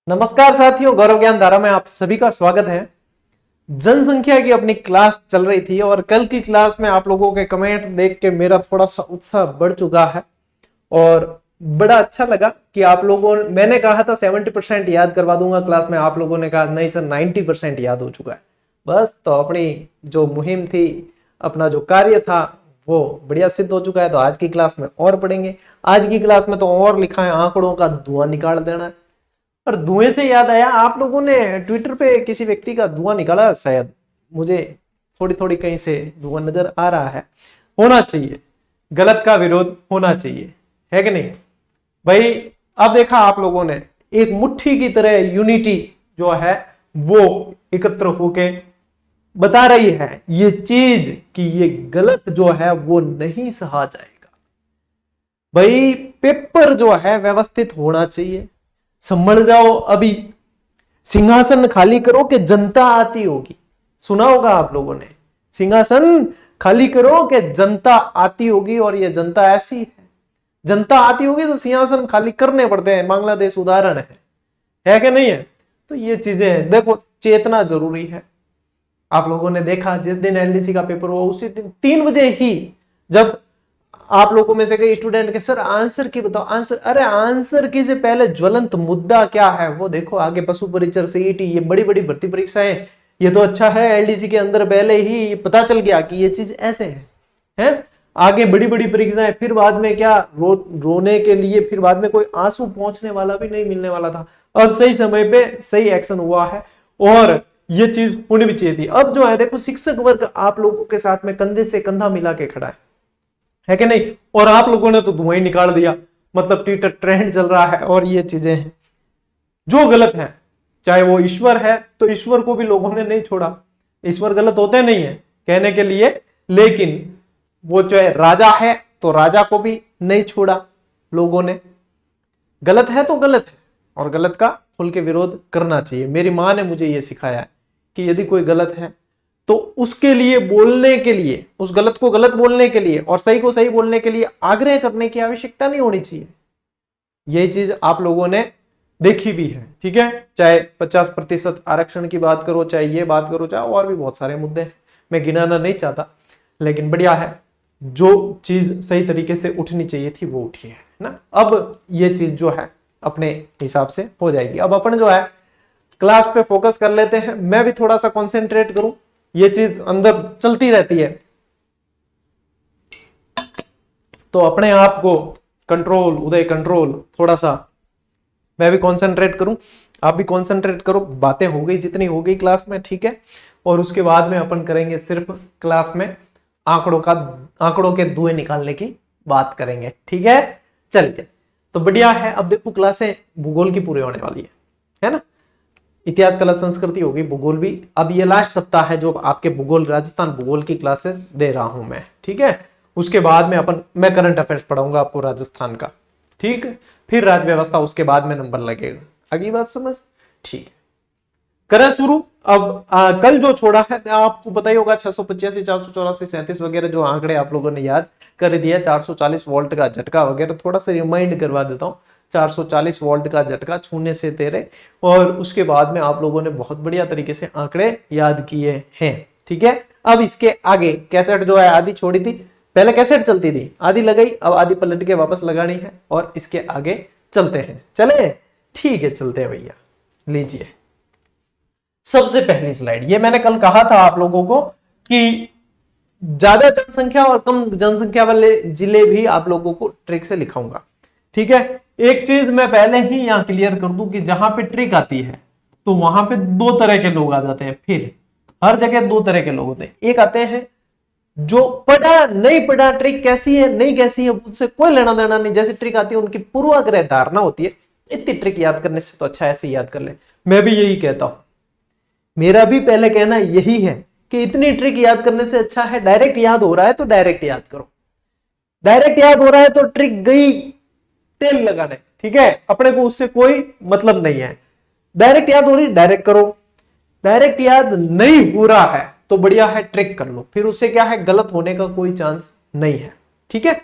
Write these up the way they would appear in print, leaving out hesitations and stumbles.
नमस्कार साथियों, गौरव ज्ञान धारा में आप सभी का स्वागत है। जनसंख्या की अपनी क्लास चल रही थी और कल की क्लास में आप लोगों के कमेंट देख के मेरा थोड़ा सा उत्साह बढ़ चुका है और बड़ा अच्छा लगा कि आप लोगों ने, मैंने कहा था 70% याद करवा दूंगा क्लास में, आप लोगों ने कहा नहीं सर 90% याद हो चुका है। बस तो अपनी जो मुहिम थी, अपना जो कार्य था वो बढ़िया सिद्ध हो चुका है। तो आज की क्लास में और पढ़ेंगे। आज की क्लास में तो और लिखा है, आंकड़ों का धुआं निकाल देना है। और धुएं से याद आया, आप लोगों ने ट्विटर पे किसी व्यक्ति का धुआं निकाला, शायद मुझे थोड़ी थोड़ी कहीं से धुआं नजर आ रहा है। होना चाहिए, गलत का विरोध होना चाहिए, है कि नहीं भाई। अब देखा आप लोगों ने, एक मुट्ठी की तरह यूनिटी जो है वो एकत्र होके बता रही है ये चीज कि ये गलत जो है वो नहीं सहा जाएगा। भाई पेपर जो है व्यवस्थित होना चाहिए। संभल जाओ, अभी सिंहासन खाली करो कि जनता आती होगी। सुना होगा आप लोगों ने, सिंहासन खाली करो कि जनता आती होगी। और ये जनता ऐसी है, जनता आती होगी तो सिंहासन खाली करने पड़ते हैं। बांग्लादेश उदाहरण है कि नहीं है। तो ये चीजें हैं, देखो चेतना जरूरी है। आप लोगों ने देखा जिस दिन एलडीसी का पेपर हुआ उसी दिन 3 बजे ही, जब आप लोगों में से कई स्टूडेंट के सर आंसर की बताओ, आंसर, अरे आंसर की से पहले ज्वलंत मुद्दा क्या है वो देखो। आगे पशु परिचर, सीईटी, ये बड़ी बड़ी भर्ती परीक्षाएं, ये तो अच्छा है एलडीसी के अंदर पहले ही पता चल गया कि ये चीज ऐसे है? आगे बड़ी बड़ी परीक्षाएं, फिर बाद में क्या रोने के लिए, फिर बाद में कोई आंसू पहुंचने वाला भी नहीं मिलने वाला था। अब सही समय पे सही एक्शन हुआ है और ये चीज होनी भी चाहिए थी। अब जो है देखो, शिक्षक वर्ग आप लोगों के साथ में कंधे से कंधा मिला के खड़ा है कि नहीं। और आप लोगों ने तो धुआं ही निकाल दिया, मतलब ट्विटर ट्रेंड चल रहा है और ये चीजें हैं जो गलत है। चाहे वो ईश्वर है तो ईश्वर को भी लोगों ने नहीं छोड़ा। ईश्वर गलत होते नहीं है कहने के लिए, लेकिन वो चाहे राजा है तो राजा को भी नहीं छोड़ा लोगों ने। गलत है तो गलत है और गलत का खुल के विरोध करना चाहिए। मेरी मां ने मुझे यह सिखाया है कि यदि कोई गलत है तो उसके लिए बोलने के लिए, उस गलत को गलत बोलने के लिए और सही को सही बोलने के लिए आग्रह करने की आवश्यकता नहीं होनी चाहिए। यही चीज आप लोगों ने देखी भी है, ठीक है। चाहे 50% आरक्षण की बात करो, चाहे ये बात करो, चाहे और भी बहुत सारे मुद्दे हैं, मैं गिनाना नहीं चाहता, लेकिन बढ़िया है जो चीज सही तरीके से उठनी चाहिए थी वो उठी है ना। अब ये चीज जो है अपने हिसाब से हो जाएगी। अब अपन जो है क्लास पे फोकस कर लेते हैं। मैं भी थोड़ा सा कॉन्सेंट्रेट करूं, ये चीज अंदर चलती रहती है तो अपने आप को कंट्रोल, उदय कंट्रोल, थोड़ा सा मैं भी कंसंट्रेट करूं, आप भी कंसंट्रेट करो। बातें हो गई जितनी हो गई क्लास में, ठीक है। और उसके बाद में अपन करेंगे सिर्फ क्लास में आंकड़ों के धुएं निकालने की बात करेंगे, ठीक है। चलिए, तो बढ़िया है। अब देखो क्लासें भूगोल की पूरी होने वाली है ना। इतिहास, कला, संस्कृति होगी, भूगोल भी। अब ये लास्ट सप्ताह है जो आपके भूगोल, राजस्थान भूगोल की क्लासेस दे रहा हूं मैं, ठीक है। उसके बाद में मैं करंट अफेयर्स पढ़ाऊंगा आपको राजस्थान का, ठीक है। फिर राज्य व्यवस्था, उसके बाद में नंबर लगेगा। अगली बात समझ, ठीक है। करें शुरू। अब कल जो छोड़ा है आपको पता ही होगा, 685, 484, 37 वगैरह जो आंकड़े आप लोगों ने याद कर दिया। 440 वोल्ट का झटका वगैरह थोड़ा सा रिमाइंड करवा देता हूँ। 440 वोल्ट का झटका छूने से तेरे, और उसके बाद में आप लोगों ने बहुत बढ़िया तरीके से आंकड़े याद किए हैं, ठीक है। अब इसके आगे कैसेट जो है आधी छोड़ी थी, पहले कैसेट चलती थी, आधी लगाई, अब आधी पलट के वापस लगानी है और इसके आगे चलते हैं। चले, ठीक है, चलते हैं भैया। लीजिए सबसे पहली स्लाइड। ये मैंने कल कहा था आप लोगों को कि ज्यादा जनसंख्या और कम जनसंख्या वाले जिले भी आप लोगों को ट्रिक से लिखाऊंगा, ठीक है। एक चीज मैं पहले ही यहां क्लियर कर दूं कि जहां पे ट्रिक आती है तो वहां पे 2 तरह के लोग आ जाते हैं। फिर हर जगह 2 तरह के लोग होते हैं। एक आते हैं जो पढ़ा नहीं पढ़ा, ट्रिक कैसी है नहीं कैसी है उससे कोई लेना देना नहीं। जैसे ट्रिक आती है उनकी पूर्वाग्रह धारणा होती है, इतनी ट्रिक याद करने से तो अच्छा ऐसे याद कर ले। मैं भी यही कहता हूं, मेरा भी पहले कहना यही है कि इतनी ट्रिक याद करने से अच्छा है डायरेक्ट याद हो रहा है तो डायरेक्ट याद करो। डायरेक्ट याद हो रहा है तो ट्रिक गई तेल लगाने, ठीक है। अपने को उससे कोई मतलब नहीं है। डायरेक्ट याद हो रही डायरेक्ट करो, डायरेक्ट याद नहीं हो रहा है तो बढ़िया है ट्रिक कर लो, फिर उससे क्या है गलत होने का कोई चांस नहीं है, ठीक है।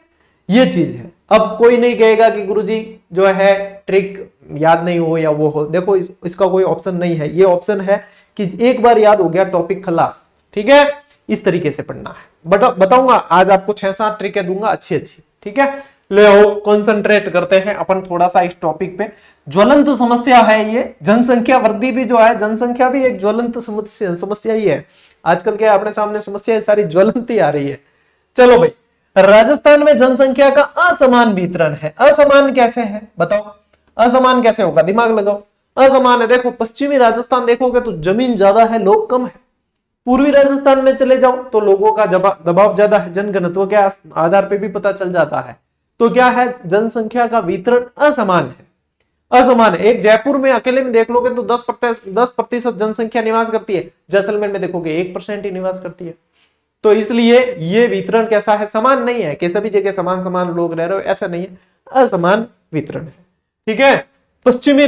ये चीज है। अब कोई नहीं कहेगा कि गुरुजी जो है ट्रिक याद नहीं हो या वो हो, देखो इसका कोई ऑप्शन नहीं है। ये ऑप्शन है कि एक बार याद हो गया टॉपिक खलास, ठीक है, इस तरीके से पढ़ना है। बट बताऊंगा आज आपको 6-7 ट्रिकें दूंगा अच्छी अच्छी, ठीक है। ले आओ कंसंट्रेट करते हैं अपन थोड़ा सा इस टॉपिक पे। ज्वलंत समस्या है ये, जनसंख्या वृद्धि भी जो है, जनसंख्या भी एक ज्वलंत समस्या ही है। आजकल क्या अपने सामने समस्या सारी ज्वलंत ही आ रही है। चलो भाई, राजस्थान में जनसंख्या का असमान वितरण है। असमान कैसे है बताओ, असमान कैसे होगा, दिमाग लगाओ। असमान है, देखो पश्चिमी राजस्थान देखोगे तो जमीन ज्यादा है, लोग कम है। पूर्वी राजस्थान में चले जाओ तो लोगों का दबाव ज्यादा है, जनघनत्व के आधार पे भी पता चल जाता है। तो क्या है, जनसंख्या का वितरण असमान है, असमान है। एक जयपुर में अकेले में देख लोगे तो 10% जनसंख्या निवास करती है, जैसलमेर में देखोगे 1% ही निवास करती है। तो इसलिए ये वितरण कैसा है, समान नहीं है कि सभी जगह समान समान लोग रह रहे हो, ऐसा नहीं है, असमान वितरण है, ठीक है। पश्चिमी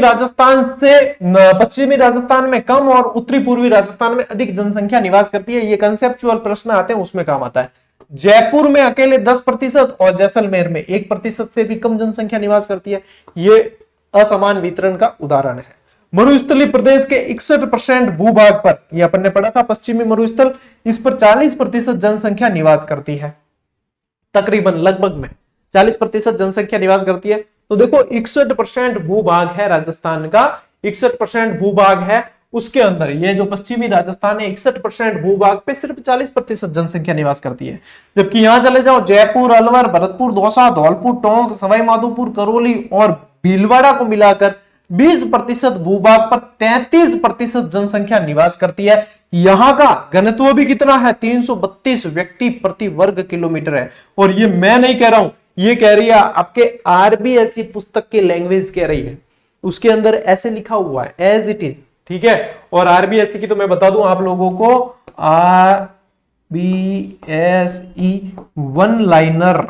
राजस्थान में कम और उत्तरी पूर्वी राजस्थान में अधिक जनसंख्या निवास करती है। ये कंसेप्चुअल प्रश्न आते हैं उसमें काम आता है। जयपुर में अकेले 10% और जैसलमेर में 1% से भी कम जनसंख्या निवास करती है। ये असमान वितरण का उदाहरण है। मरुस्थलीय प्रदेश के 61% भूभाग पर, यह अपन ने पढ़ा था पश्चिमी मरुस्थल, इस पर 40% जनसंख्या निवास करती है, तकरीबन लगभग में 40% जनसंख्या निवास करती है। तो देखो 61% भूभाग है राजस्थान का, 61% भूभाग है, उसके अंदर ये जो पश्चिमी राजस्थान है 61% भूभाग पे सिर्फ 40% जनसंख्या निवास करती है। जबकि यहां चले जाओ जयपुर, अलवर, भरतपुर, दौसा, धौलपुर, टोंक, सवाई माधोपुर, करौली और भीलवाड़ा को मिलाकर 20% भूभाग पर 33% जनसंख्या निवास करती है। यहां का घनत्व भी कितना है, 332 व्यक्ति प्रति वर्ग किलोमीटर है। और ये मैं नहीं कह रहा हूं, ये कह रही है आपके आरबीएसई पुस्तक की लैंग्वेज कह रही है, उसके अंदर ऐसे लिखा हुआ है एज इट इज, ठीक है। और आरबीएसई की तो मैं बता दूं आप लोगों को, आरबीएसई वन लाइनर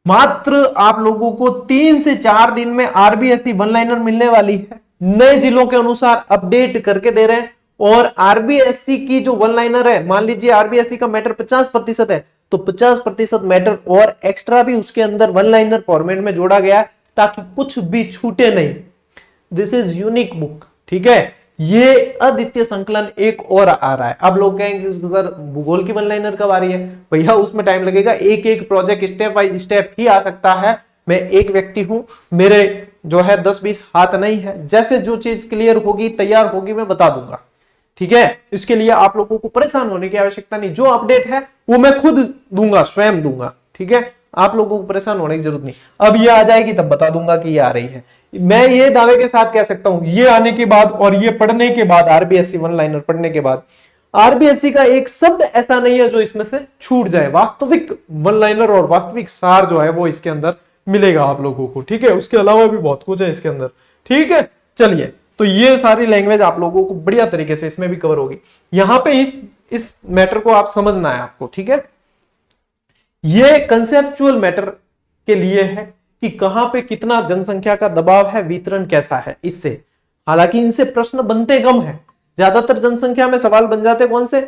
मात्र आप लोगों को 3 से 4 दिन में आरबीएसई वन लाइनर मिलने वाली है। नए जिलों के अनुसार अपडेट करके दे रहे हैं। और आरबीएसई की जो वन लाइनर है, मान लीजिए आरबीएसई का मैटर 50% है, तो 50% मैटर और एक्स्ट्रा भी उसके अंदर वन लाइनर फॉर्मेट में जोड़ा गया है ताकि कुछ भी छूटे नहीं। दिस इज यूनिक बुक, ठीक है। ये अद्वितीय संकलन एक और आ रहा है। अब लोग कहेंगे सर भूगोल की वन लाइनर कब आ रही है, भैया उसमें टाइम लगेगा। एक एक प्रोजेक्ट स्टेप बाय स्टेप ही आ सकता है। मैं एक व्यक्ति हूं, मेरे जो है 10-20 हाथ नहीं है, जैसे जो चीज क्लियर होगी तैयार होगी मैं बता दूंगा, ठीक है। इसके लिए आप लोगों को परेशान होने की आवश्यकता नहीं, जो अपडेट है वो मैं खुद दूंगा, स्वयं दूंगा, ठीक है। आप लोगों को परेशान होने की जरूरत नहीं। अब ये आ जाएगी तब बता दूंगा कि ये आ रही है। मैं ये दावे के साथ कह सकता हूं, ये आने के बाद और ये पढ़ने के बाद, आरबीएसई वन लाइनर पढ़ने के बाद, आरबीएसई का एक शब्द ऐसा नहीं है जो इसमें से छूट जाए। वास्तविक वन लाइनर और वास्तविक सार जो है वो इसके अंदर मिलेगा आप लोगों को, ठीक है। उसके अलावा भी बहुत कुछ है इसके अंदर, ठीक है। चलिए, तो ये सारी लैंग्वेज आप लोगों को बढ़िया तरीके से इसमें भी कवर होगी। यहां पे इस मैटर को आप समझना है आपको, ठीक है। ये कंसेप्चुअल मैटर के लिए है कि कहां पे कितना जनसंख्या का दबाव है, वितरण कैसा है इससे। हालांकि इनसे प्रश्न बनते कम है, ज्यादातर जनसंख्या में सवाल बन जाते कौन से,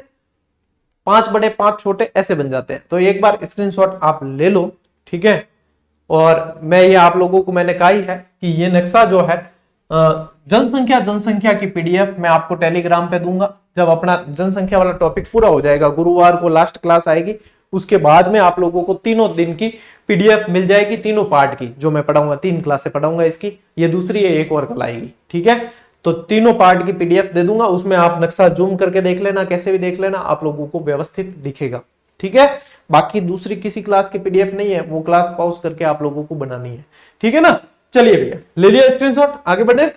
5 बड़े 5 छोटे ऐसे बन जाते हैं। तो एक बार स्क्रीनशॉट आप ले लो, ठीक है। और मैं ये आप लोगों को मैंने कहा ही है कि ये नक्शा जो है जनसंख्या की पीडीएफ मैं आपको टेलीग्राम पे दूंगा। जब अपना जनसंख्या वाला टॉपिक पूरा हो जाएगा, गुरुवार को लास्ट क्लास आएगी, उसके बाद में आप लोगों को 3 दिन की पीडीएफ मिल जाएगी, 3 पार्ट की, जो मैं पढ़ाऊंगा। 3 क्लासें पढ़ाऊंगा इसकी, ये दूसरी है, एक और कल आएगी, ठीक है। तो 3 पार्ट की पीडीएफ दे दूंगा, उसमें आप नक्शा जूम करके देख लेना, कैसे भी देख लेना, आप लोगों को व्यवस्थित दिखेगा, ठीक है। बाकी दूसरी किसी क्लास की पीडीएफ नहीं है, वो क्लास पॉज करके आप लोगों को बनानी है, ठीक है ना। चलिए भैया, ले लिया स्क्रीनशॉट, आगे बढ़े।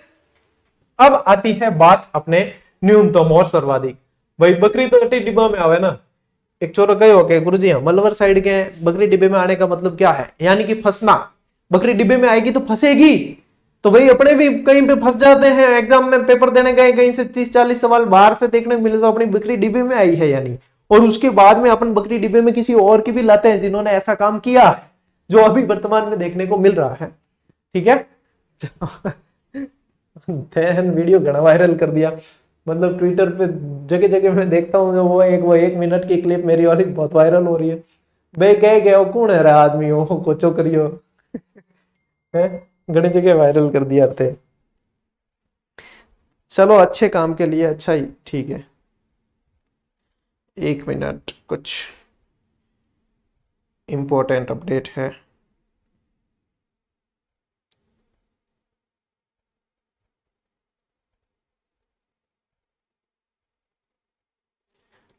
अब आती है बात अपने न्यूनतम और सर्वाधिक। भाई बकरी तो अटी डिब्बा में आवे ना, एक चोर गए हो के गुरुजी हम मलवर साइड के हैं, बकरी डिब्बे में आने का मतलब क्या है, यानी कि फंसना। बकरी डिब्बे में आएगी तो फंसेगी। तो भाई अपने भी कहीं पे फंस जाते हैं, एग्जाम में पेपर देने गए, कहीं से 30-40 सवाल बाहर से देखने को मिले तो अपनी बकरी डिब्बे में आई है यानी। और उसके बाद में अपन बकरी डिब्बे में किसी और की भी लाते हैं जिन्होंने ऐसा काम किया है, जो अभी वर्तमान में देखने को मिल रहा है, ठीक है। वीडियो घना वायरल कर दिया, मतलब ट्विटर पे जगह जगह मैं देखता हूँ वो एक मिनट की क्लिप मेरी वाली बहुत वायरल हो रही है। बे कह गए कौन है रहा आदमी हो कोचो करियो है, घनी जगह वायरल कर दिया थे। चलो अच्छे काम के लिए अच्छा ही ठीक है। एक मिनट, कुछ इंपॉर्टेंट अपडेट है।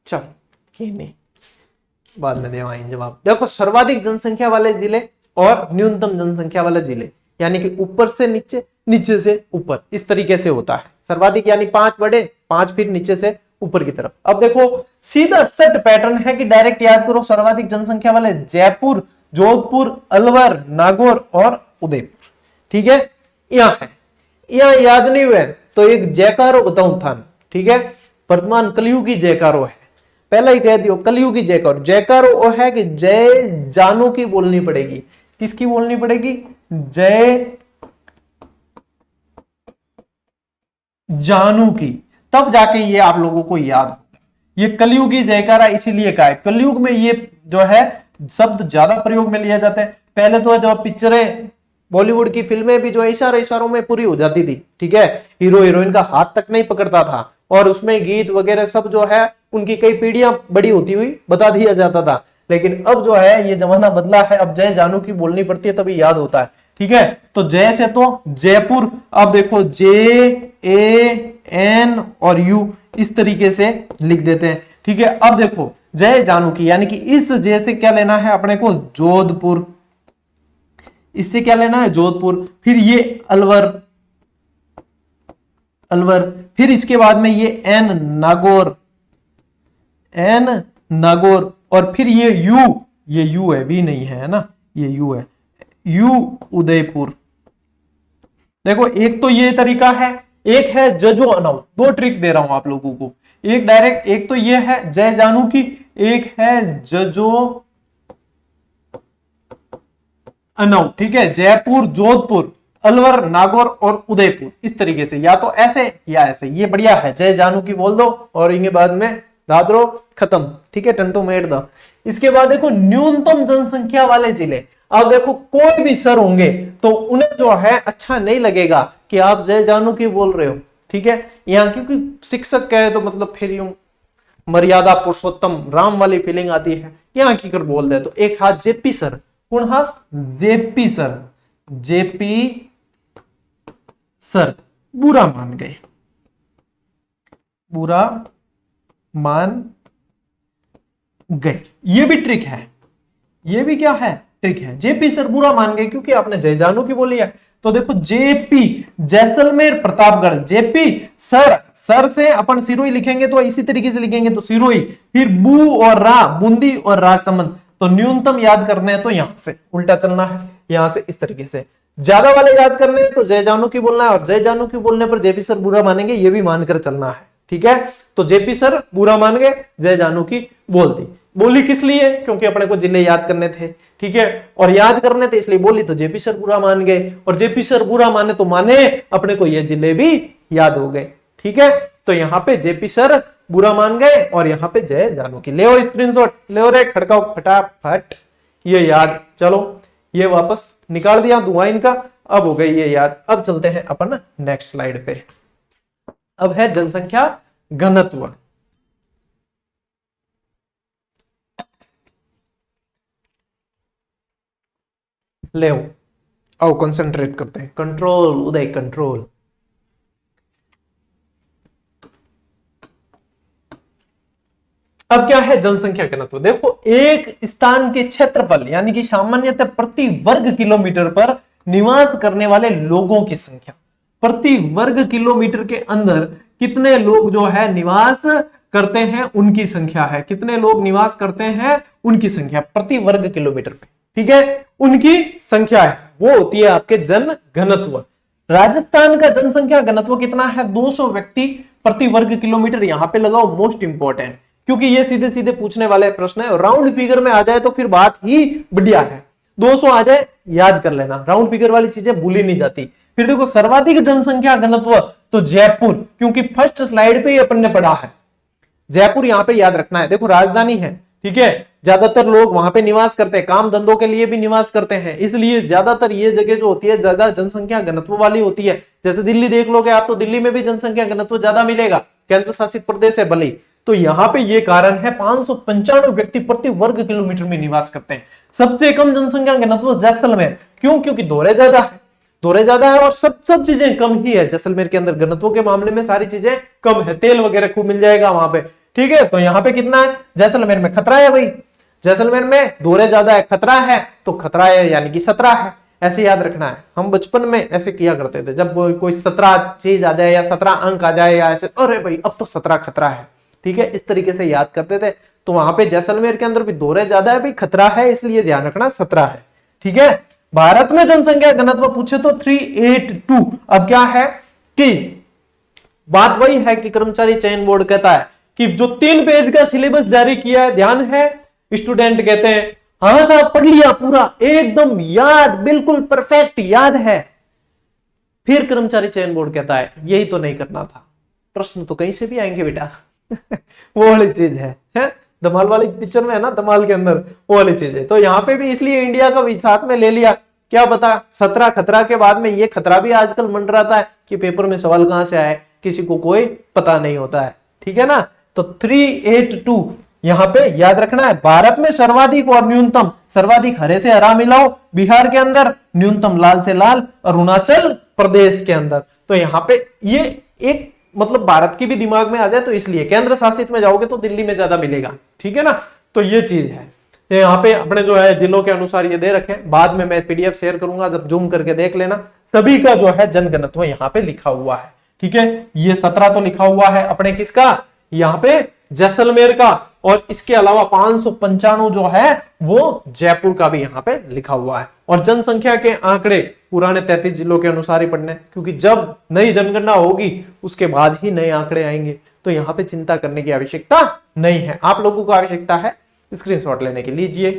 चल ये नहीं, बाद में देवाएंगे जवाब। देखो सर्वाधिक जनसंख्या वाले जिले और न्यूनतम जनसंख्या वाले जिले, यानी कि ऊपर से नीचे, नीचे से ऊपर, इस तरीके से होता है। सर्वाधिक यानी 5 बड़े, 5 फिर नीचे से ऊपर की तरफ। अब देखो सीधा सेट पैटर्न है कि डायरेक्ट याद करो सर्वाधिक जनसंख्या वाले जयपुर, जोधपुर, अलवर, नागौर और उदयपुर। ठीक है, यहां है, यहां याद नहीं हुए तो एक जयकारो बताऊं था। ठीक है, वर्तमान कलयुगी जयकारो है, पहला ही कह दियो कलयुगी जयकारो। जयकारो वो है कि जय जानू की बोलनी पड़ेगी। किसकी बोलनी पड़ेगी? जय जानू की, तब जाके ये आप लोगों को याद होगा। ये कलयुगी जयकारा इसीलिए कहा है, कलयुग में ये जो है शब्द ज्यादा प्रयोग में लिया जाता है। पहले तो जो पिक्चरें, बॉलीवुड की फिल्में भी जो इशारों में पूरी हो जाती थी। ठीक है, हीरो हीरोइन का हाथ तक नहीं पकड़ता था और उसमें गीत वगैरह सब जो है उनकी कई पीढ़ियां बड़ी होती हुई बता दिया जाता था। लेकिन अब जो है ये जमाना बदला है, अब जय जानू की बोलनी पड़ती है तभी याद होता है। ठीक है, तो जय से तो जयपुर, अब देखो JAN और U इस तरीके से लिख देते हैं। ठीक है, अब देखो जय जानू की, यानी कि इस जय से क्या लेना है अपने को? जोधपुर। इससे क्या लेना है? जोधपुर। फिर ये अलवर, अलवर, फिर इसके बाद में ये N नागौर, N नागौर, और फिर ये U है, V नहीं है ना, ये U है, U उदयपुर। देखो एक तो ये तरीका है, एक है जजो अनाउ। दो ट्रिक दे रहा हूं आप लोगों को, एक डायरेक्ट, एक तो ये है जय जानू की, एक है जजो अनाउ। ठीक है, जयपुर, जोधपुर, अलवर, नागौर और उदयपुर, इस तरीके से, या तो ऐसे या ऐसे। ये बढ़िया है, जय जानू की बोल दो और इनके बाद में दादरो, खत्म। ठीक है, टंटो मेट दो। इसके बाद देखो न्यूनतम जनसंख्या वाले जिले। अब देखो कोई भी सर होंगे तो उन्हें जो है अच्छा नहीं लगेगा कि आप जय जानू की बोल रहे हो। ठीक है, यहाँ क्योंकि शिक्षक कहे तो मतलब फिर यूं मर्यादा पुरुषोत्तम राम वाली फीलिंग आती है, यहाँ की कर बोल दे तो एक हाथ जेपी सर, कौन हाथ? जेपी सर, जेपी सर, बुरा मान गए, बुरा मान गए। ये भी ट्रिक है, ये भी क्या है? ट्रिक है। जेपी सर बुरा मान गए क्योंकि आपने जय जानू की बोली है। तो देखो JP Jaisalmer Pratapgarh, JP sir, sir से अपन सिरोही लिखेंगे तो इसी तरीके से लिखेंगे तो सिरोही, फिर बू और रा, बूंदी और राजसमंद। तो न्यूनतम याद करने हैं तो यहां से उल्टा चलना है, यहां से इस तरीके से। ज्यादा वाले याद करने हैं तो जय जानू की बोलना है, और जय जानू की बोलने पर जेपी सर बुरा मानेंगे, ये भी मानकर चलना है। ठीक है, तो जेपी सर बुरा मान गए, जय जानू की बोल दी। बोली किस लिए? क्योंकि अपने को जिले याद करने थे। ठीक है, और याद करने थे इसलिए बोली, तो जेपी सर बुरा मान गए, और जेपी सर बुरा माने तो माने अपने को ये जिले भी याद हो गए। ठीक है, तो यहाँ पे जेपी सर बुरा मान गए और यहाँ पे जय जानू की। ले स्क्रीनशॉट, ले रे खड़काओ फटाफट, ये याद। चलो ये वापस निकाल दिया धुआं इनका, अब हो गई ये याद। अब चलते हैं अपन नेक्स्ट स्लाइड पे। अब है जनसंख्या घनत्व। ले आओ कंसंट्रेट करते हैं। कंट्रोल उदय, कंट्रोल। अब क्या है जनसंख्या घनत्व? देखो एक स्थान के क्षेत्रफल यानी कि सामान्यतः प्रति वर्ग किलोमीटर पर निवास करने वाले लोगों की संख्या, प्रति वर्ग किलोमीटर के अंदर कितने लोग जो है निवास करते हैं उनकी संख्या है, कितने लोग निवास करते हैं उनकी संख्या प्रति वर्ग किलोमीटर पे। ठीक है, उनकी संख्या है, वो होती है आपके जन घनत्व। राजस्थान का जनसंख्या घनत्व कितना है? 200 व्यक्ति प्रति वर्ग किलोमीटर। यहां पे लगाओ मोस्ट इंपॉर्टेंट, क्योंकि ये सीधे सीधे पूछने वाले प्रश्न है। राउंड फिगर में आ जाए तो फिर बात ही बढ़िया है, 200 आ जाए याद कर लेना, राउंड फिगर वाली चीजें भूली नहीं जाती। फिर देखो सर्वाधिक जनसंख्या घनत्व तो जयपुर, क्योंकि फर्स्ट स्लाइड पे अपन ने पढ़ा है जयपुर, यहां पे याद रखना है। देखो राजधानी है, ठीक है, ज्यादातर लोग वहां पे निवास करते हैं, काम धंधों के लिए भी निवास करते हैं, इसलिए ज्यादातर ये जगह जो होती है ज्यादा जनसंख्या घनत्व वाली होती है। जैसे दिल्ली देख लोगे आप, तो दिल्ली में भी जनसंख्या घनत्व ज्यादा मिलेगा, केंद्र शासित प्रदेश है भले ही। तो यहाँ पे ये कारण है 595 व्यक्ति प्रति वर्ग किलोमीटर में निवास करते हैं। सबसे कम जनसंख्या घनत्व जैसलमेर, क्यों? क्योंकि दौरे ज्यादा है, दौरे ज्यादा है और सब चीजें कम ही है जैसलमेर के अंदर। घनत्व के मामले में सारी चीजें कम है, तेल वगैरह खूब मिल जाएगा वहां पे, ठीक है। तो यहाँ पे कितना है? जैसलमेर में खतरा है भाई, जैसलमेर में दौरे ज्यादा है, खतरा है, तो खतरा है यानी कि 17 है, ऐसे याद रखना है। हम बचपन में ऐसे किया करते थे, जब कोई 17 चीज आ जाए या 17 अंक आ जाए या ऐसे, अरे भाई अब तो 17 खतरा है, ठीक है, इस तरीके से याद करते थे। तो वहां पे जैसलमेर के अंदर भी दौरे ज्यादा है भाई, खतरा है, इसलिए ध्यान रखना 17 है, ठीक है। भारत में जनसंख्या घनत्व पूछे तो 382। अब क्या है कि बात वही है कि कर्मचारी चयन बोर्ड कहता है कि जो 3 पेज का सिलेबस जारी किया है, ध्यान है, स्टूडेंट कहते हैं हाँ साहब पढ़ लिया पूरा, एकदम याद, बिल्कुल परफेक्ट याद है। फिर कर्मचारी चयन बोर्ड कहता है यही तो नहीं करना था, प्रश्न तो कहीं से भी आएंगे बेटा। वो वाली चीज है? धमाल वाली पिक्चर में है ना, धमाल के अंदर वो वाली चीज है। तो यहाँ पे भी इसलिए इंडिया का भी साथ में ले लिया, क्या पता 17 खतरा के बाद में ये खतरा भी आजकल मंडराता है कि पेपर में सवाल कहां से आए, किसी को कोई पता नहीं होता है, ठीक है ना। तो 382 यहाँ पे याद रखना है। भारत में सर्वाधिक और न्यूनतम, सर्वाधिक हरे से हरा मिलाओ बिहार के अंदर, न्यूनतम लाल से लाल अरुणाचल प्रदेश के अंदर। तो यहाँ पे ये एक मतलब भारत की भी दिमाग में आ जाए, तो इसलिए केंद्र शासित में जाओगे तो दिल्ली में ज्यादा मिलेगा, ठीक है ना। तो ये चीज है, यहाँ पे अपने जो है जिलों के अनुसार ये दे रखे, बाद में मैं पीडीएफ शेयर करूंगा, जब जूम करके देख लेना, सभी का जो है जनघनत्व यहाँ पे लिखा हुआ है, ठीक है। ये 17 तो लिखा हुआ है अपने किसका, यहाँ पे जैसलमेर का, और इसके अलावा 595 जो है वो जयपुर का भी यहाँ पे लिखा हुआ है। और जनसंख्या के आंकड़े पुराने 33 जिलों के अनुसार ही पढ़ने, क्योंकि जब नई जनगणना होगी उसके बाद ही नए आंकड़े आएंगे, तो यहाँ पे चिंता करने की आवश्यकता नहीं है। आप लोगों को आवश्यकता है स्क्रीनशॉट लेने के, लीजिए।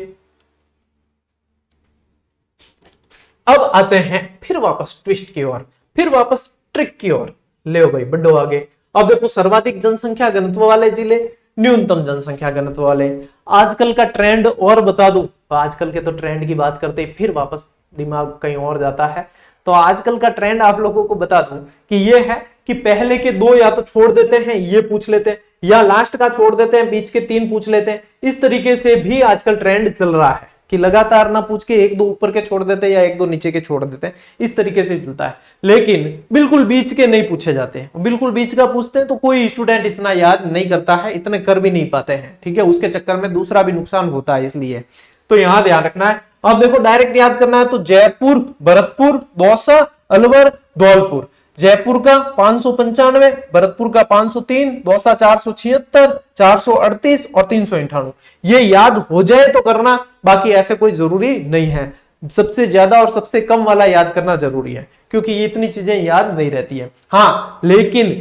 अब आते हैं फिर वापस ट्विस्ट की ओर, फिर वापस ट्रिक की ओर। ले भाई बढ़ो आगे। अब देखो सर्वाधिक जनसंख्या घनत्व वाले जिले, न्यूनतम जनसंख्या घनत्व वाले। आजकल का ट्रेंड और बता दूं, आजकल के तो ट्रेंड की बात करते फिर वापस दिमाग कहीं और जाता है। तो आजकल का ट्रेंड आप लोगों को बता दूं कि ये है कि पहले के 2 या तो छोड़ देते हैं, ये पूछ लेते हैं, या लास्ट का छोड़ देते हैं, बीच के 3 पूछ लेते हैं। इस तरीके से भी आजकल ट्रेंड चल रहा है कि लगातार ना पूछ के 1-2 ऊपर के छोड़ देते हैं या 1-2 नीचे के छोड़ देते हैं, इस तरीके से चलता है। लेकिन बिल्कुल बीच के नहीं पूछे जाते, बिल्कुल बीच का पूछते हैं तो कोई स्टूडेंट इतना याद नहीं करता है, इतने कर भी नहीं पाते हैं, ठीक है। उसके चक्कर में दूसरा भी नुकसान होता है, इसलिए तो यहां ध्यान रखना है। अब देखो डायरेक्ट याद करना है तो जयपुर, भरतपुर, दौसा, अलवर, धौलपुर। जयपुर का 595, भरतपुर का 503, दौसा 476, 438 और 398। ये याद हो जाए तो करना, बाकी ऐसे कोई जरूरी नहीं है। सबसे ज्यादा और सबसे कम वाला याद करना जरूरी है, क्योंकि ये इतनी चीजें याद नहीं रहती है। हाँ, लेकिन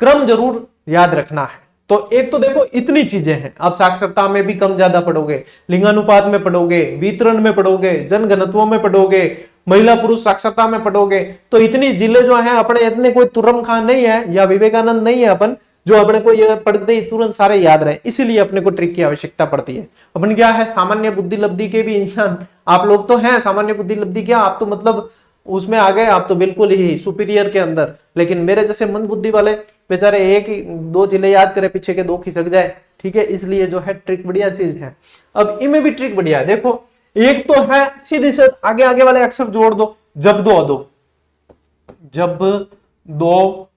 क्रम जरूर याद रखना है। तो एक तो देखो इतनी चीजें हैं, अब साक्षरता में भी कम ज्यादा पढ़ोगे, लिंगानुपात में पढ़ोगे, वितरण में पढ़ोगे, जनघनत्व में पढ़ोगे, महिला पुरुष साक्षरता में पढ़ोगे, तो इतनी जिले जो है अपने इतने कोई तुर्रम खान नहीं है या विवेकानंद नहीं है अपन जो अपने को ये पढ़ते ही तुरंत सारे याद रहे। इसीलिए अपने को ट्रिक की आवश्यकता पड़ती है। अपन क्या है, सामान्य बुद्धि लब्धि के भी इंसान आप लोग तो हैं। सामान्य बुद्धि लब्धि क्या, आप तो मतलब उसमें आ गए, आप तो बिल्कुल ही सुपीरियर के अंदर। लेकिन मेरे जैसे मंद बुद्धि वाले बेचारे 1-2 जिले याद करे, पीछे के 2 खिसक जाए, ठीक है। इसलिए जो है ट्रिक बढ़िया चीज है। अब इनमें भी ट्रिक बढ़िया है। देखो एक तो है सीधे से आगे आगे वाले अक्षर जोड़ दो, जब दो अदो, जब दो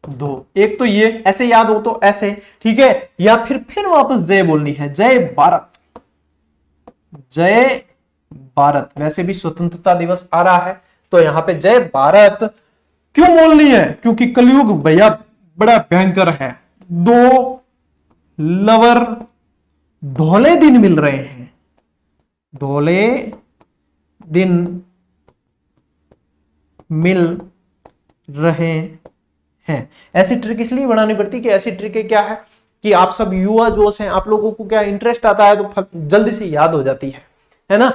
दो। एक तो ये ऐसे याद हो तो ऐसे, ठीक है। या फिर वापस जय बोलनी है, जय भारत, जय भारत। वैसे भी स्वतंत्रता दिवस आ रहा है, तो यहां पे जय भारत क्यों बोलनी है, क्योंकि कलयुग भैया बड़ा भयंकर है। 2 लवर धौले दिन मिल रहे हैं, धौले दिन मिल रहे हैं। ऐसी ट्रिक इसलिए बनानी पड़ती कि ऐसी ट्रिक क्या है कि आप सब युवा जोश हैं, आप लोगों को क्या इंटरेस्ट आता है तो जल्दी से याद हो जाती है ना।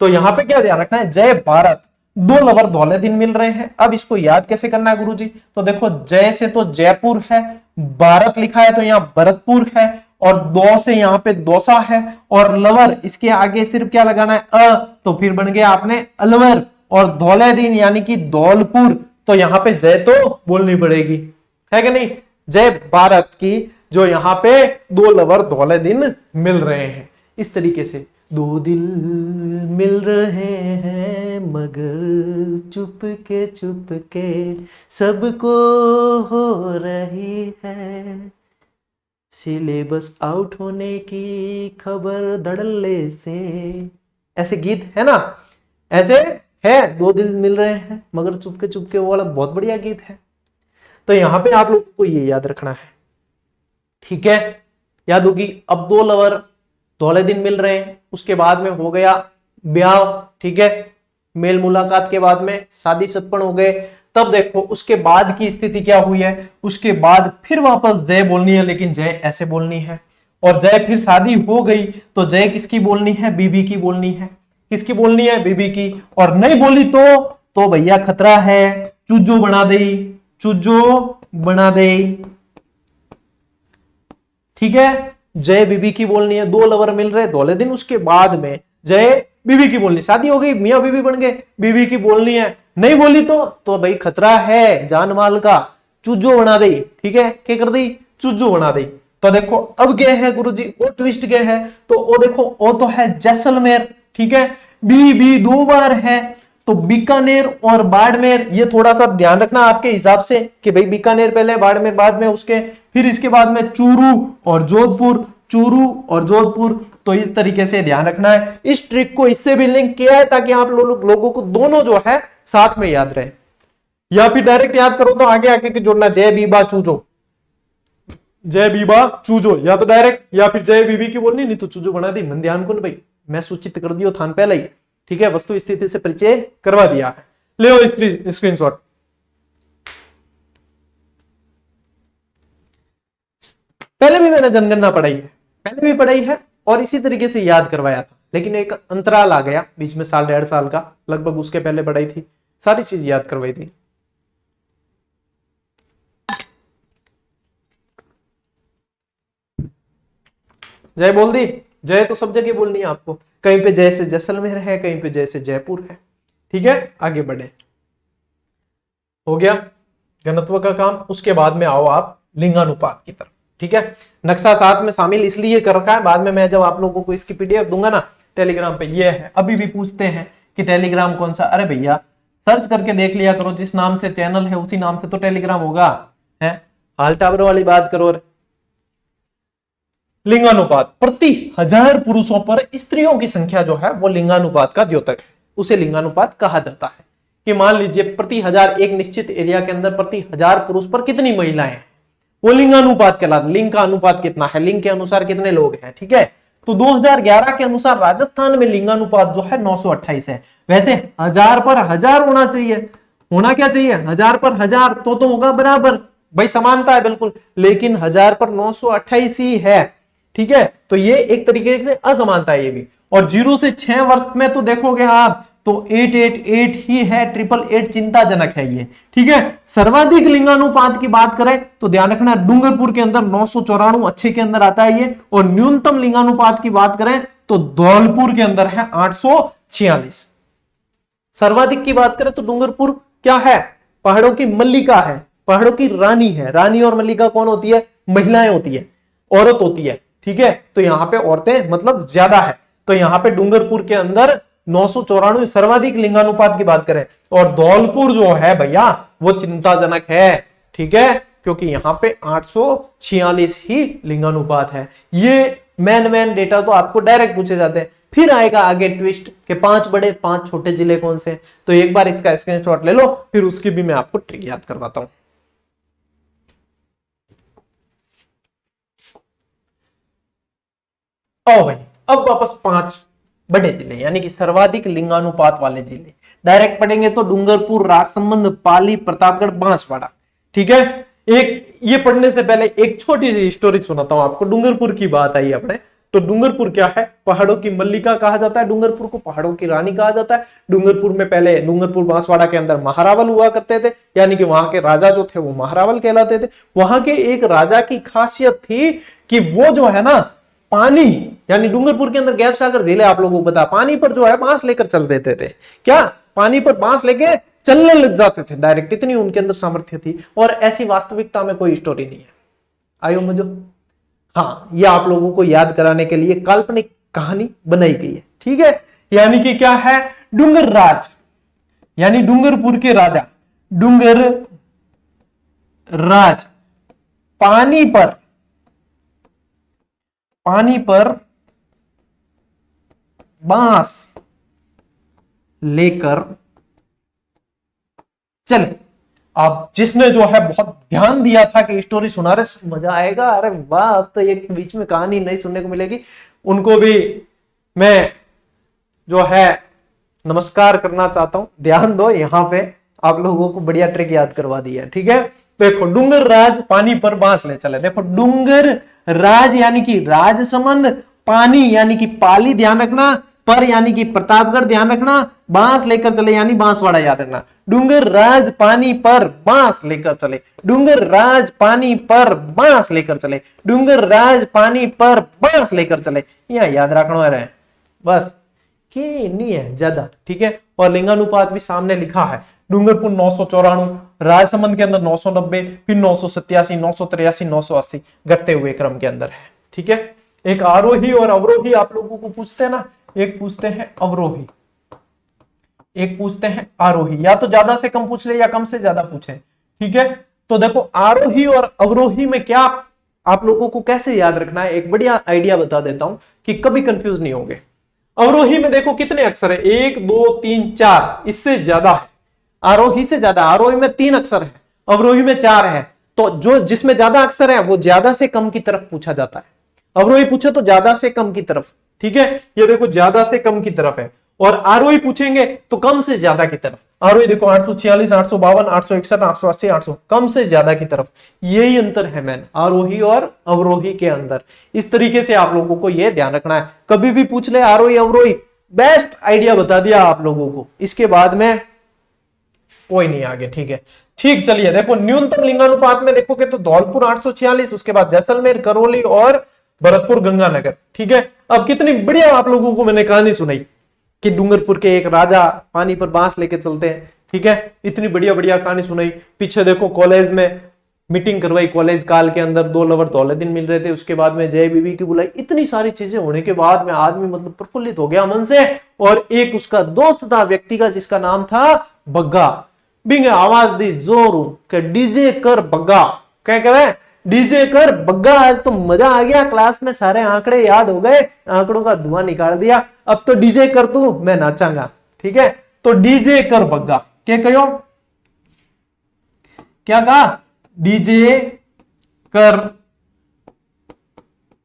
तो यहां पे क्या ध्यान रखना है, जय भारत, 2 लवर धौले दिन मिल रहे हैं। अब इसको याद कैसे करना है गुरुजी, तो देखो जय से तो जयपुर है, भारत लिखा है तो यहां भरतपुर है, और दो से यहाँ पे दोसा है, और लवर इसके आगे सिर्फ क्या लगाना है, तो फिर बन गया आपने अलवर। और धौलेदीन यानी कि धौलपुर, तो यहाँ पे जय तो बोलनी पड़ेगी, है कि नहीं, जय भारत की, जो यहाँ पे दो लवर धौलेदीन मिल रहे हैं। इस तरीके से दो दिल मिल रहे हैं मगर चुप के सबको हो रही है, सिलेबस आउट होने की खबर धड़ल्ले से। ऐसे गीत है ना, ऐसे है, दो दिल मिल रहे हैं मगर चुपके वो वाला बहुत बढ़िया गीत है। तो यहां पे आप लोगों को ये याद रखना है, ठीक है, याद होगी। अब दो लवर धौलेदीन मिल रहे हैं, उसके बाद में हो गया ब्याह, ठीक है, मेल मुलाकात के बाद में शादी सत्पण हो गए। तब देखो उसके बाद की स्थिति क्या हुई है, उसके बाद फिर वापस जय बोलनी है, लेकिन जय ऐसे बोलनी है। और जय फिर शादी हो गई तो जय किसकी बोलनी है, बीबी की बोलनी है। किसकी बोलनी है, बीबी की। और नहीं बोली तो भैया खतरा है, चूजो बना दे, चूजो बना दे, ठीक है। जय बीबी की बोलनी है, दो लवर मिल रहे धौलेदीन, उसके बाद में जय बीबी की बोलनी, शादी हो गई, मियां बीबी बन गए, बीबी की बोलनी है। नहीं बोली तो भाई खतरा है जान माल का, चूजो बना दे, ठीक है, क्या कर दी, चूजो बना दे। तो देखो अब क्या है गुरुजी, वो ट्विस्ट क्या है, तो वो देखो वो तो है जैसलमेर, ठीक है, बी दो बार है, तो बीकानेर और बाड़मेर, ये थोड़ा सा ध्यान रखना आपके हिसाब से कि भाई बीकानेर पहले, बाड़मेर बाद में उसके, फिर इसके बाद में चूरू और जोधपुर, चूरू और जोधपुर। तो इस तरीके से ध्यान रखना है। इस ट्रिक को इससे भी लिंक किया है ताकि आप लोगों को दोनों जो है साथ में याद रहे, या फिर डायरेक्ट याद करो तो आगे आके जोड़ना, जय बीबा चूजो, जय बीबा चूजो, या तो डायरेक्ट, या फिर जय बीबी की बोलनी, नहीं तो चूजो बना दी। मन ध्यान को भाई, मैं सूचित कर दियो थान पहले ही, ठीक है, वस्तु स्थिति से परिचय करवा दिया है। ले स्क्रीनशॉट। पहले भी मैंने जनगणना पढ़ाई है, पहले भी पढ़ाई है और इसी तरीके से याद करवाया था, लेकिन एक अंतराल आ गया बीच में, साल डेढ़ साल का लगभग, उसके पहले पढ़ाई थी, सारी चीज याद करवाई थी। जय बोल दी, जय तो सब जगह बोलनी है आपको, कहीं पे जय से जैसलमेर है, कहीं पे जय से जयपुर है, ठीक है। आगे बढ़े, हो गया घनत्व का काम। उसके बाद में आओ आप लिंगानुपात की तरफ, ठीक है। नक्शा साथ में शामिल इसलिए कर रखा है, बाद में मैं जब आप लोगों को इसकी पीडीएफ दूंगा ना टेलीग्राम पे, ये है। अभी भी पूछते हैं कि टेलीग्राम कौन सा, अरे भैया सर्च करके देख लिया करो, जिस नाम से चैनल है उसी नाम से तो टेलीग्राम होगा, है, हाल टावर वाली बात करो। लिंगानुपात, प्रति 1000 पुरुषों पर स्त्रियों की संख्या जो है वो लिंगानुपात का द्योतक है, उसे लिंगानुपात कहा जाता है। कि मान लीजिए प्रति 1000, एक निश्चित एरिया के अंदर प्रति 1000 पुरुष पर कितनी महिलाएं हैं, वो लिंगानुपात कहलाता है। लिंग का अनुपात कितना है, लिंग के अनुसार कितने लोग हैं, ठीक है। तो 2011 के अनुसार राजस्थान में लिंगानुपात जो है 928 है। वैसे 1000 पर 1000 होना चाहिए, होना क्या चाहिए, 1000 पर 1000 तो होगा बराबर, भाई समानता है बिल्कुल, लेकिन 1000 पर 928 ही है, ठीक है। तो ये एक तरीके से असमानता है ये भी। और 0 से 6 वर्ष में तो देखोगे आप तो 888 ही है, 888 चिंताजनक है ये, ठीक है। सर्वाधिक लिंगानुपात की बात करें तो ध्यान रखना डूंगरपुर के अंदर 994 अच्छे के अंदर आता है ये, और न्यूनतम लिंगानुपात की बात करें तो धौलपुर के अंदर है 846। सर्वाधिक की बात करें तो डूंगरपुर क्या है, पहाड़ों की मल्लिका है, पहाड़ों की रानी है। रानी और मल्लिका कौन होती है, महिलाएं होती है, औरत होती है, ठीक है। तो यहाँ पे औरतें मतलब ज्यादा है, तो यहाँ पे डूंगरपुर के अंदर 994 सर्वाधिक लिंगानुपात की बात करें, और धौलपुर जो है भैया वो चिंताजनक है, ठीक है, क्योंकि यहाँ पे 846 ही लिंगानुपात है। ये मेन डेटा तो आपको डायरेक्ट पूछे जाते हैं। फिर आएगा आगे ट्विस्ट के 5 बड़े 5 छोटे जिले कौन से, तो एक बार इसका स्क्रीनशॉट ले लो, फिर उसकी भी मैं आपको ट्रिक याद करवाता हूं। ओ भाई, अब वापस 5 बड़े जिले यानी कि सर्वाधिक लिंगानुपात वाले जिले डायरेक्ट पढ़ेंगे तो डूंगरपुर, राजसमंद, पाली, प्रतापगढ़, बांसवाड़ा, ठीक है। एक ये पढ़ने से पहले एक छोटी सी स्टोरी सुनाता हूं आपको। डूंगरपुर की बात आई अपने, तो डूंगरपुर क्या है? पहाड़ों की मल्लिका कहा जाता है डूंगरपुर को, पहाड़ों की रानी कहा जाता है। डूंगरपुर में पहले डूंगरपुर बांसवाड़ा के अंदर महारावल हुआ करते थे, यानी कि वहां के राजा जो थे वो महारावल कहलाते थे। वहां के एक राजा की खासियत थी कि वो जो है ना पानी, यानी डूंगरपुर के अंदर गैप सागर झील है, आप लोगों को पता, पानी पर जो है बांस लेकर चल देते थे। क्या? पानी पर बांस लेके चलने लग जाते थे डायरेक्ट, इतनी उनके अंदर सामर्थ्य थी। और ऐसी वास्तविकता में कोई स्टोरी नहीं है। आयो मुझे, हाँ, ये आप लोगों को याद कराने के लिए काल्पनिक कहानी बनाई गई है, ठीक है। यानी कि क्या है? डूंगर राज, यानी डूंगरपुर के राजा डूंगर राज पानी पर बांस लेकर चले। अब जिसने जो है बहुत ध्यान दिया था कि स्टोरी सुना रहे मजा आएगा, अरे वाह, अब तो एक बीच में कहानी नहीं सुनने को मिलेगी, उनको भी मैं जो है नमस्कार करना चाहता हूं। ध्यान दो, यहां पे आप लोगों को बढ़िया ट्रिक याद करवा दिया, ठीक है। देखो, डूंगर राज पानी पर बांस ले चले। देखो, डूंगर राज यानी कि राजसमंद, पानी यानी कि पाली, ध्यान रखना, पर यानी कि प्रतापगढ़, ध्यान रखना, बांस लेकर चले यानी बांसवाड़ा, याद रखना। डूंगर राज पानी पर बांस लेकर चले, डूंगर राज पानी पर बांस लेकर चले, डूंगर राज पानी पर बांस लेकर चले, यह याद रखना है बस, कि नहीं है ज्यादा, ठीक है। और लिंगानुपात भी सामने लिखा है, डूंगरपुर 994, राजसमंद के अंदर 990, फिर 987, 983, 980 घटते हुए क्रम के अंदर है, ठीक है। एक आरोही और अवरोही आप लोगों को पूछते हैं ना, एक पूछते हैं अवरोही, एक पूछते हैं आरोही, या तो ज्यादा से कम पूछ ले या कम से ज्यादा पूछे, ठीक है। तो देखो, आरोही और अवरोही में क्या आप लोगों को कैसे याद रखना है, एक बढ़िया आइडिया बता देता हूं कि कभी कंफ्यूज नहीं होंगे। अवरोही में देखो कितने अक्षर है, 1 2 3 4, इससे ज्यादा है आरोही से ज्यादा। आरोही में 3 अक्षर है, अवरोही में 4 है। तो जो जिसमें ज्यादा अक्षर है वो ज्यादा से कम की तरफ पूछा जाता है। अवरोही पूछे तो ज्यादा से कम की तरफ, ठीक है। ये देखो ज्यादा से कम की तरफ है, और आरोही पूछेंगे तो कम से ज्यादा की तरफ। आरोही देखो 846, 852, 861, 880, 800, कम से ज्यादा की तरफ। यही अंतर है मैन आरोही और अवरोही के अंदर। इस तरीके से आप लोगों को यह ध्यान रखना है, कभी भी पूछ ले आरोही अवरोही, बेस्ट आइडिया बता दिया आप लोगों को, इसके बाद में कोई नहीं आगे, ठीक है। ठीक, चलिए देखो, न्यूनतम लिंगानुपात में देखोगे तो धौलपुर 846, उसके बाद जैसलमेर, करौली और भरतपुर गंगानगर, ठीक है। अब कितनी बढ़िया आप लोगों को मैंने कहानी सुनाई कि डूंगरपुर के एक राजा पानी पर बांस लेके चलते हैं, ठीक है। इतनी बढ़िया बढ़िया कहानी सुनाई। पीछे देखो कॉलेज में मीटिंग करवाई, कॉलेज काल के अंदर 2 लवर दौले दिन मिल रहे थे, उसके बाद में जय बीबी की बुलाई। इतनी सारी चीजें होने के बाद में आदमी मतलब प्रफुल्लित हो गया मन से। और एक उसका दोस्त था व्यक्ति का, जिसका नाम था बग्गा। बिंग आवाज दी जोर के डीजे कर बग्गा, क्या कहे डीजे कर बग्गा। आज तो मजा आ गया, क्लास में सारे आंकड़े याद हो गए, आंकड़ों का धुआं निकाल दिया, अब तो डीजे कर तू, मैं नाचांगा, ठीक है। तो डीजे कर बग्गा, क्या कहो, क्या कहा, डीजे कर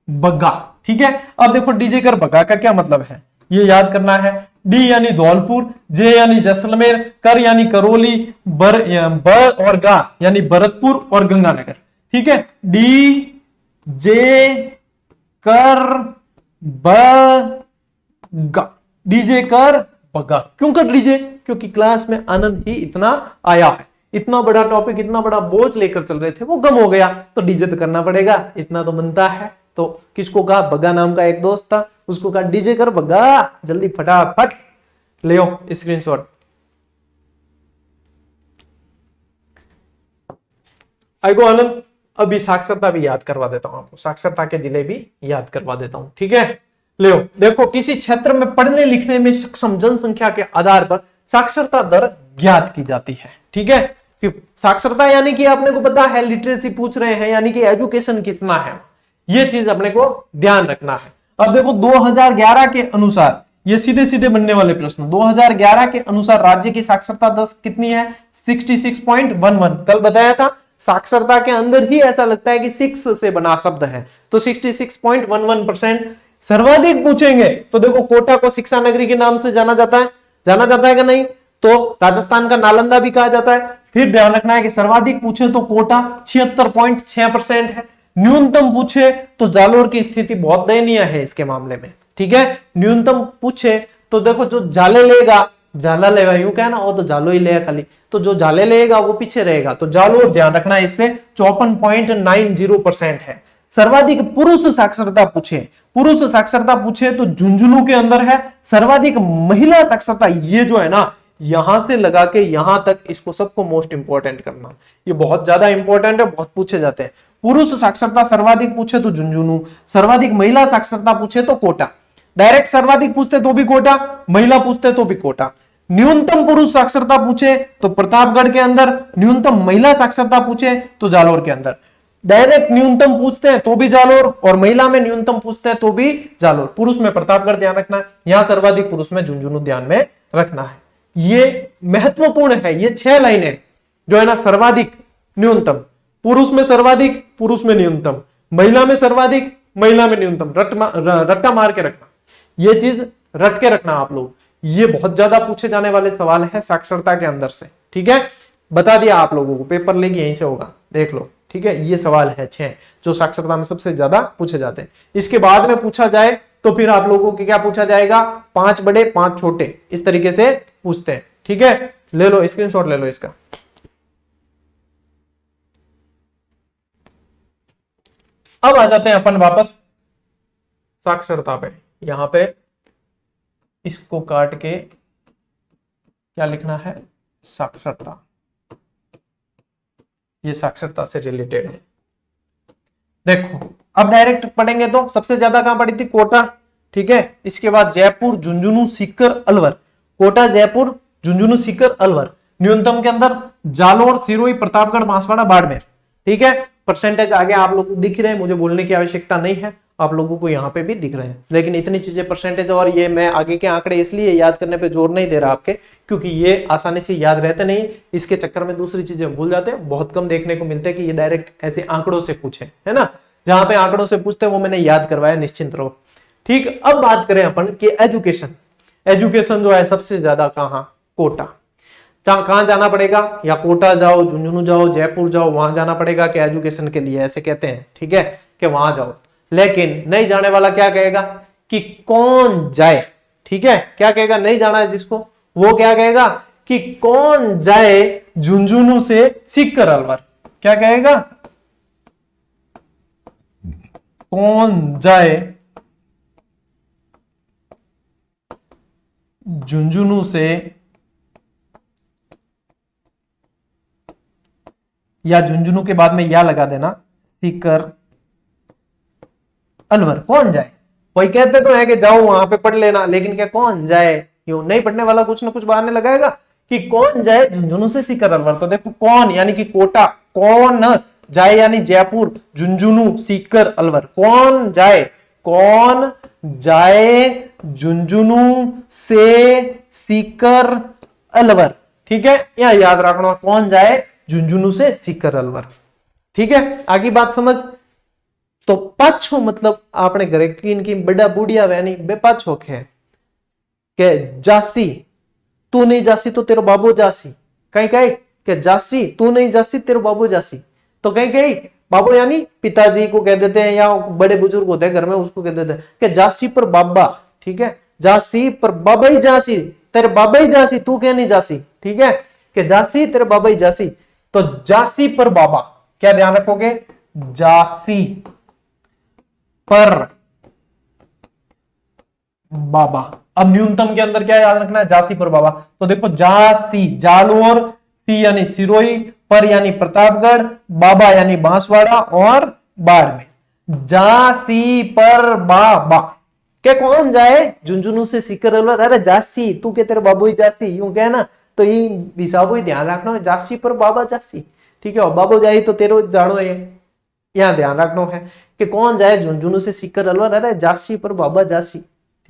बग्गा, ठीक है। अब देखो डीजे कर बग्गा का क्या मतलब है, ये याद करना है। डी यानी धौलपुर, जे यानी जैसलमेर, कर यानी करौली, ब और गा यानी भरतपुर और गंगानगर, ठीक है। डी जे कर बग्गा, डीजे कर बग्गा। क्यों कर डीजे? क्योंकि क्लास में आनंद ही इतना आया है, इतना बड़ा टॉपिक, इतना बड़ा बोझ लेकर चल रहे थे, वो कम हो गया, तो डीजे तो करना पड़ेगा, इतना तो बनता है। तो किसको कहा? बग्गा नाम का एक दोस्त था, उसको कहा डीजे कर बग्गा, जल्दी फटाफट ले आओ स्क्रीनशॉट। आइगो आनंद, अभी साक्षरता भी याद करवा देता हूं आपको, साक्षरता के जिले भी याद करवा देता हूं, ठीक है। ले देखो, किसी क्षेत्र में पढ़ने लिखने में सक्षम जनसंख्या के आधार पर साक्षरता दर ज्ञात की जाती है, ठीक है। साक्षरता यानी कि आपने को पता है, लिटरेसी पूछ रहे हैं, यानी कि एजुकेशन कितना है, ये चीज अपने को ध्यान रखना है। अब देखो 2011 के अनुसार, ये सीधे सीधे बनने वाले प्रश्न, 2011 के अनुसार राज्य की साक्षरता दर कितनी है? 66.11। कल बताया था, साक्षरता के अंदर ही ऐसा लगता है कि 6 से बना शब्द है, तो 66.11%। सर्वाधिक पूछेंगे तो देखो कोटा को शिक्षा नगरी के नाम से जाना जाता है, जाना जाता है कि नहीं? तो राजस्थान का नालंदा भी कहा जाता है। फिर ध्यान रखना है कि सर्वाधिक पूछे तो कोटा 76.6% है, न्यूनतम पूछे तो जालोर की स्थिति बहुत दयनीय है इसके मामले में, ठीक है। न्यूनतम पूछे तो देखो जो जाले लेगा, जाला लेगा यूं कहना, वो तो जालो ही लेगा खाली, तो जो जाले लेगा वो पीछे रहेगा, तो जालोर ध्यान रखना इससे 54.90% है। सर्वाधिक पुरुष साक्षरता पूछे, पुरुष साक्षरता पूछे तो झुंझुनू के अंदर है। सर्वाधिक महिला साक्षरता, ये जो है ना यहां से लगा के यहां तक, इसको सबको मोस्ट इंपॉर्टेंट करना, ये बहुत ज्यादा इंपॉर्टेंट है, बहुत पूछे जाते हैं। पुरुष साक्षरता सर्वाधिक पूछे तो झुंझुनू, सर्वाधिक महिला साक्षरता पूछे तो कोटा। डायरेक्ट सर्वाधिक पूछते तो भी कोटा, महिला पूछते तो भी कोटा। न्यूनतम पुरुष साक्षरता पूछे तो प्रतापगढ़ के अंदर, न्यूनतम महिला साक्षरता पूछे तो जालोर के अंदर। डायरेक्ट न्यूनतम पूछते हैं तो भी जालोर, और महिला में न्यूनतम पूछते हैं तो भी जालोर। पुरुष में प्रतापगढ़ ध्यान रखना है, यहां सर्वाधिक पुरुष में झुंझुनू ध्यान में रखना है। ये महत्वपूर्ण है, ये 6 लाइनें जो है ना, सर्वाधिक न्यूनतम, पुरुष में सर्वाधिक, पुरुष में न्यूनतम, महिला में सर्वाधिक, महिला में न्यूनतम, रट्टा मार के रखना, ये चीज रट के रखना आप लोग। ये बहुत ज्यादा पूछे जाने वाले सवाल है साक्षरता के अंदर से, ठीक है। बता दिया आप लोगों को, पेपर लीक यहीं से होगा, देख लो, ठीक है। ये सवाल है 6 जो साक्षरता में सबसे ज्यादा पूछे जाते हैं। इसके बाद में पूछा जाए तो फिर आप लोगों को क्या पूछा जाएगा, 5 बड़े 5 छोटे, इस तरीके से पूछते हैं, ठीक है। ले लो स्क्रीनशॉट, ले लो इसका। अब आ जाते हैं अपन वापस साक्षरता पे। यहां पे इसको काट के क्या लिखना है, साक्षरता, ये साक्षरता से रिलेटेड है। देखो अब डायरेक्ट पढ़ेंगे तो सबसे ज्यादा कहां पड़ी थी, कोटा, ठीक है। इसके बाद जयपुर, झुंझुनू, सीकर, अलवर। कोटा, जयपुर, झुंझुनू, सीकर, अलवर। न्यूनतम के अंदर जालोर, सिरोही, प्रतापगढ़, बांसवाड़ा, बाड़मेर, ठीक है। परसेंटेज आगे आप लोग को दिख रहे हैं, मुझे बोलने की आवश्यकता नहीं है, आप लोगों को यहाँ पे भी दिख रहे हैं। लेकिन इतनी चीजें परसेंटेज, और ये मैं आगे के आंकड़े इसलिए याद करने पे जोर नहीं दे रहा आपके, क्योंकि ये आसानी से याद रहते नहीं, इसके चक्कर में दूसरी चीजें भूल जाते हैं। बहुत कम देखने को मिलते हैं कि ये डायरेक्ट ऐसे आंकड़ों से पूछे, है ना। जहां पे आंकड़ों से पूछते हैं वो मैंने याद करवाया, निश्चिंत रहो, ठीक। अब बात करें अपन कि एजुकेशन, एजुकेशन जो है सबसे ज्यादा कहां, कोटा। कहां जाना पड़ेगा, या कोटा जाओ, झुंझुनू जाओ, जयपुर जाओ, वहां जाना पड़ेगा कि एजुकेशन के लिए, ऐसे कहते हैं, ठीक है, कि वहां जाओ। लेकिन नहीं जाने वाला क्या कहेगा कि कौन जाए, ठीक है। क्या कहेगा, नहीं जाना है जिसको, वो क्या कहेगा कि कौन जाए झुंझुनू से सीकर अलवर। क्या कहेगा, कौन जाए झुंझुनू से, या झुंझुनू के बाद में या लगा देना, सीकर अलवर, कौन जाए। कोई कहते तो है कि जाओ वहां पे पढ़ लेना, लेकिन क्या कौन जाए, यूं नहीं पढ़ने वाला कुछ ना कुछ बहाने लगाएगा कि कौन जाए झुंझुनू से सीकर अलवर। तो देखो कौन यानी कि कोटा, कौन जाए यानी जयपुर, झुंझुनू, सीकर, अलवर। कौन जाए, कौन जाए झुंझुनू से सीकर अलवर, ठीक है। यह याद रखना, कौन जाए झुंझुनू से सीकर अलवर, ठीक है। आगे बात समझ। तो पाछो मतलब आपने घरे की इनकी बड़ा बुढ़िया वैनी बे पाछो के जासी, तू नहीं जासी तो तेरो बाबू जासी। कहीं कहीं के जासी, तू नहीं जासी तेरो बाबू जासी। तो कहीं कहीं बाबू यानी पिताजी को कह देते हैं, या बड़े बुजुर्ग होते हैं घर में, उसको कह देते हैं कि जासी पर बाबा, ठीक है। जासी पर बाबा ही जासी, तेरे बाबा ही जासी, तू क्या नहीं जासी, ठीक है। कि जासी तेरे बाबा ही जासी, तो जासी पर बाबा, क्या ध्यान रखोगे, जासी पर बाबा। अब न्यूनतम के अंदर क्या याद रखना है, जासी पर बाबा। तो देखो जासी जालोर, सी यानी सिरोही, पर यानी प्रतापगढ़, बाबा यानी बांसवाड़ा और बाड़मेर। जासी पर बाबा के कौन जाए झुंझुनू से सीकर अलवर। अरे जासी, तू के तेरे बाबू ही जासी, यूं कहे ना, तो ये हिसाब ही ध्यान रखना है, जासी पर बाबा जासी, ठीक है। और बाबू जाए तो तेरो जानो है, यहां ध्यान रखना है कि कौन जाए झुंझुनू से सीकर अलवर। अरे जासी पर बाबा जासी,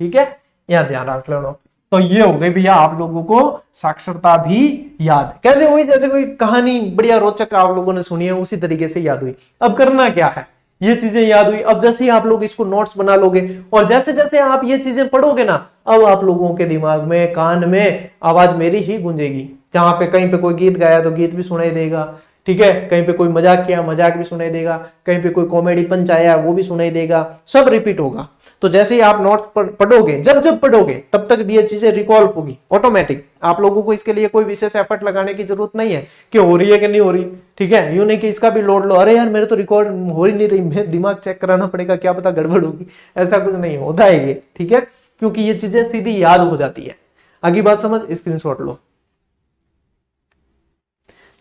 ठीक है, यहां ध्यान रख लेना। तो ये हो गई भैया आप लोगों को साक्षरता भी याद कैसे हुई, जैसे कोई कहानी बढ़िया रोचक आप लोगों ने सुनी है उसी तरीके से याद हुई। अब करना क्या है, ये चीजें याद हुई। अब जैसे ही आप लोग इसको नोट्स बना लोगे, और जैसे जैसे आप ये चीजें पढ़ोगे ना, अब आप लोगों के दिमाग में, कान में आवाज मेरी ही गूंजेगी। जहां पे कहीं पे कोई गीत गाया तो गीत भी सुनाई देगा, ठीक है, कहीं पे कोई मजाक किया मजाक भी सुनाई देगा, कहीं पे कोई कॉमेडी पंच आया वो भी सुनाई देगा, सब रिपीट होगा। तो जैसे ही आप नोट्स पढ़ोगे, जब जब पढ़ोगे तब तक भी ये चीजें रिकॉल होगी ऑटोमेटिक। आप लोगों को इसके लिए कोई विशेष एफर्ट लगाने की जरूरत नहीं है कि हो रही है कि नहीं हो रही। ठीक है, यूं नहीं कि इसका भी लोड लो, अरे यार मेरे तो रिकॉर्ड हो ही नहीं रही, मैं दिमाग चेक कराना पड़ेगा, क्या पता गड़बड़ होगी, ऐसा कुछ नहीं होता है ये। ठीक है, क्योंकि ये चीजें सीधी याद हो जाती है। आगे बात समझ, स्क्रीनशॉट लो।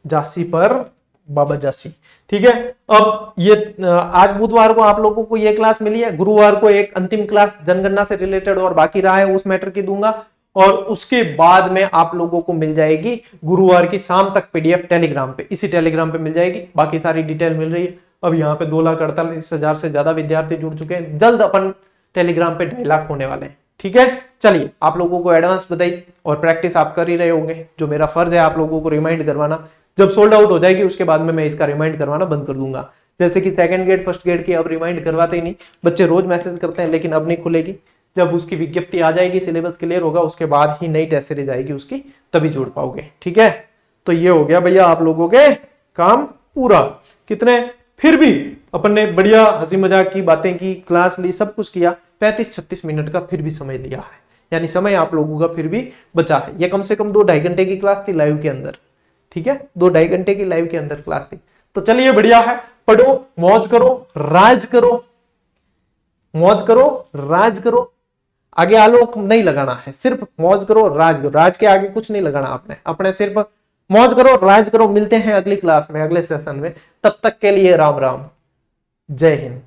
जासी पर बाबा जासी। ठीक है, अब ये आज बुधवार को आप लोगों को ये क्लास मिली है, गुरुवार को एक अंतिम क्लास जनगणना से रिलेटेड और बाकी रहा है उस मैटर की दूंगा, और उसके बाद में आप लोगों को मिल जाएगी गुरुवार की शाम तक पीडीएफ टेलीग्राम पे, इसी टेलीग्राम पे मिल जाएगी, बाकी सारी डिटेल मिल रही है। अब यहाँ पे 2,48,000 से ज्यादा विद्यार्थी जुड़ चुके हैं, जल्द अपन टेलीग्राम पे 2.5 लाख होने वाले हैं। ठीक है, चलिए आप लोगों को एडवांस बधाई, और प्रैक्टिस आप कर ही रहे होंगे, जो मेरा फर्ज है आप लोगों को रिमाइंड करवाना। जब सोल्ड आउट हो जाएगी उसके बाद में मैं इसका रिमाइंड करवाना बंद कर दूंगा। जैसे कि सेकंड गेट फर्स्ट गेट की अब रिमाइंड करवाते ही नहीं, बच्चे रोज मैसेज करते हैं, लेकिन अब नहीं खुलेगी। जब उसकी विज्ञप्ति आ जाएगी, सिलेबस क्लियर होगा, उसके बाद ही नई टेस्ट सीरीज आएगी उसकी, तभी जोड़ पाओगे। ठीक है, तो ये हो गया भैया आप लोगों के काम पूरा। कितने, फिर भी अपन ने बढ़िया हंसी मजाक की बातें की, क्लास ली, सब कुछ किया, 35-36 मिनट का फिर भी समय लिया है, यानी समय आप लोगों का फिर भी बचा है। ये कम से कम 2-2.5 घंटे की क्लास थी लाइव के अंदर। ठीक है, 2-2.5 घंटे की लाइव के अंदर क्लास थी। तो चलिए बढ़िया है, पढ़ो, मौज करो, राज करो, मौज करो, राज करो। आगे आलोक नहीं लगाना है, सिर्फ मौज करो, राज करो, राज के आगे कुछ नहीं लगाना आपने, अपने सिर्फ मौज करो, राज करो। मिलते हैं अगली क्लास में, अगले सेशन में, तब तक के लिए राम राम, जय हिंद।